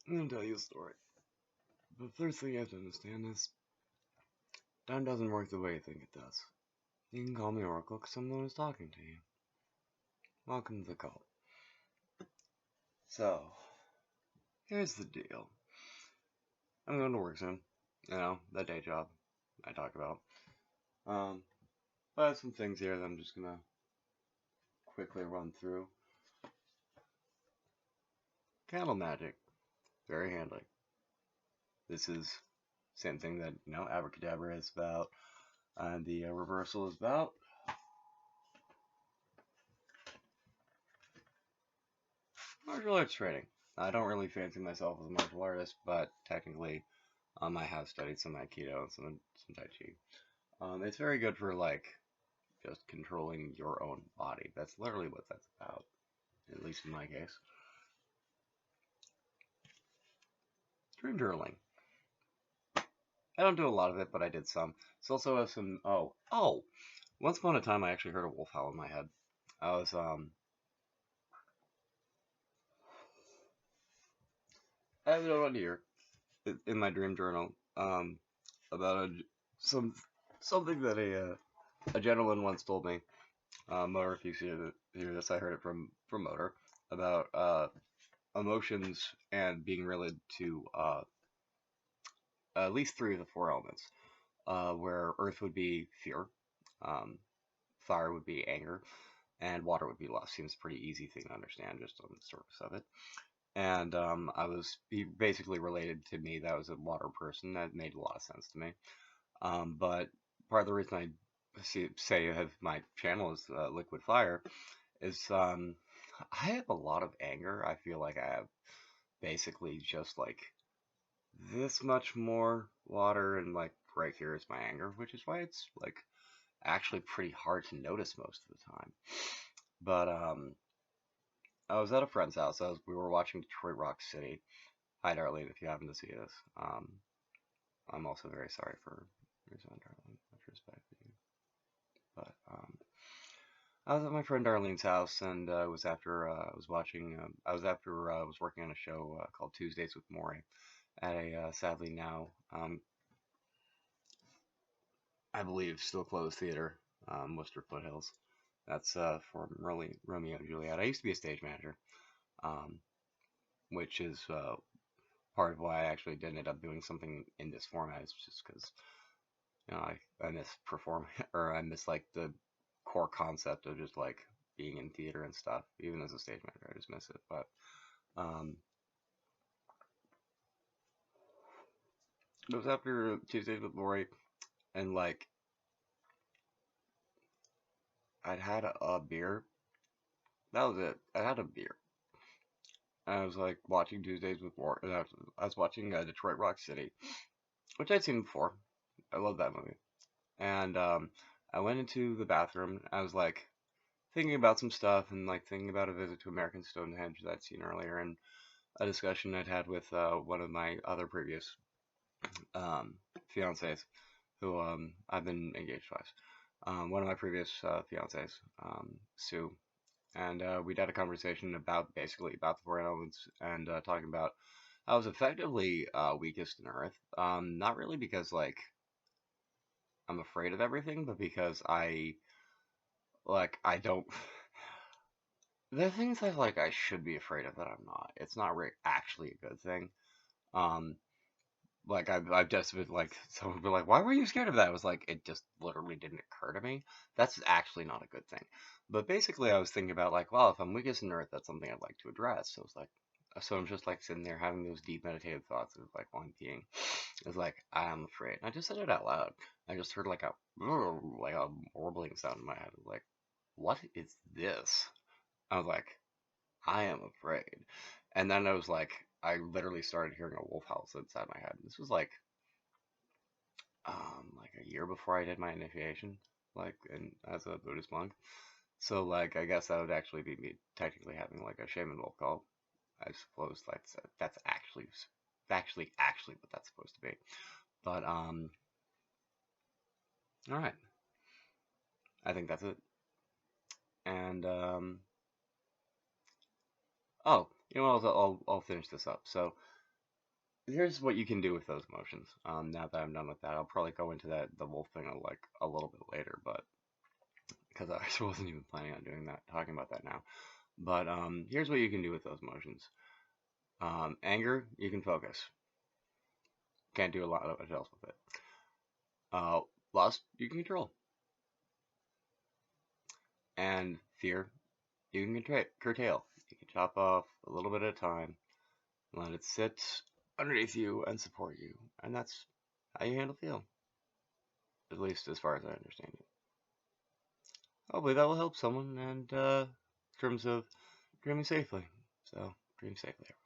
I'm gonna tell you a story. The first thing you have to understand is time doesn't work the way you think it does. You can call me Oracle because I'm the one who's talking to you. Welcome to the call. So, here's the deal. I'm going to work soon. You know, that day job I talked about. Um, I have some things here that I'm just gonna quickly run through. Candle magic, very handy. This is same thing that Abracadabra is about, and the reversal is about. Martial arts training. I don't really fancy myself as a martial artist, but technically, I have studied some Aikido and some Tai Chi. It's very good for like just controlling your own body. That's literally what that's about, at least in my case. Dream journaling. I don't do a lot of it, but I did some. It's also some. Oh! Once upon a time, I actually heard a wolf howl in my head. I have it on here in my dream journal. About some something that a gentleman once told me. Motor, if you hear this, I heard it from Motor about emotions and being related to at least three of the four elements. Where Earth would be fear, um, fire would be anger, and water would be love. Seems a pretty easy thing to understand just on the surface of it. And he basically related to me that I was a water person. That made a lot of sense to me. But part of the reason I say I have my channel is Liquid Fire is I have a lot of anger. I feel like I have basically just like this much more water, and like right here is my anger, which is why it's like actually pretty hard to notice most of the time. But I was at a friend's house. We were watching Detroit Rock City. Hi, Darlene, if you happen to see this. I'm also very sorry for your son, Darlene. Much respect for you. But I was at my friend Darlene's house, and it was after I was watching. I was working on a show called Tuesdays with Maury at a sadly now I believe still closed theater, Worcester Foothills. That's for Romeo and Juliet. I used to be a stage manager, um, which is part of why I actually did end up doing something in this format. Is just because I miss performing or I miss like the core concept of just like being in theater and stuff. Even as a stage manager, I just miss it. But um, it was after Tuesdays with Lori, and like I'd had a beer. That was it. I had a beer. I was like watching Tuesdays with Lori. I was watching Detroit Rock City, which I'd seen before. I love that movie. And I went into the bathroom. I was like thinking about some stuff and like thinking about a visit to American Stonehenge that I'd seen earlier, and a discussion I'd had with one of my other previous fiancés, who I've been engaged twice. One of my previous fiancés, Sue, and we'd had a conversation about basically about the four elements and talking about I was effectively weakest in Earth. Not really because like I'm afraid of everything, but because I don't. The things I like I should be afraid of that I'm not. It's not actually a good thing. Um, like I've just been like someone would be like, why were you scared of that? I was like, it just literally didn't occur to me. That's actually not a good thing. But basically, I was thinking about like, well, if I'm weakest in Earth, that's something I'd like to address. So it's like, so I'm just like sitting there having those deep meditative thoughts of like one being is like, I am afraid. And I just said it out loud. I just heard like a warbling sound in my head. Like, what is this? I was like, I am afraid. And then I was I literally started hearing a wolf howl inside my head. This was like a year before I did my initiation, like in as a Buddhist monk. So like I guess that would actually be me technically having like a shaman wolf call. I suppose that's actually what that's supposed to be. But all right, I think that's it. And oh, you know, I'll finish this up. So here's what you can do with those emotions. Now that I'm done with that, I'll probably go into the wolf thing like a little bit later, but because I wasn't even planning on doing that, talking about that now. But here's what you can do with those emotions. Anger, you can focus. Can't do a lot of else with it. Uh, Lust, you can control. And fear, you can curtail. You can chop off a little bit at a time, let it sit underneath you and support you. And that's how you handle feel, at least as far as I understand it. Hopefully that will help someone and in terms of dreaming safely. So, dream safely, everyone.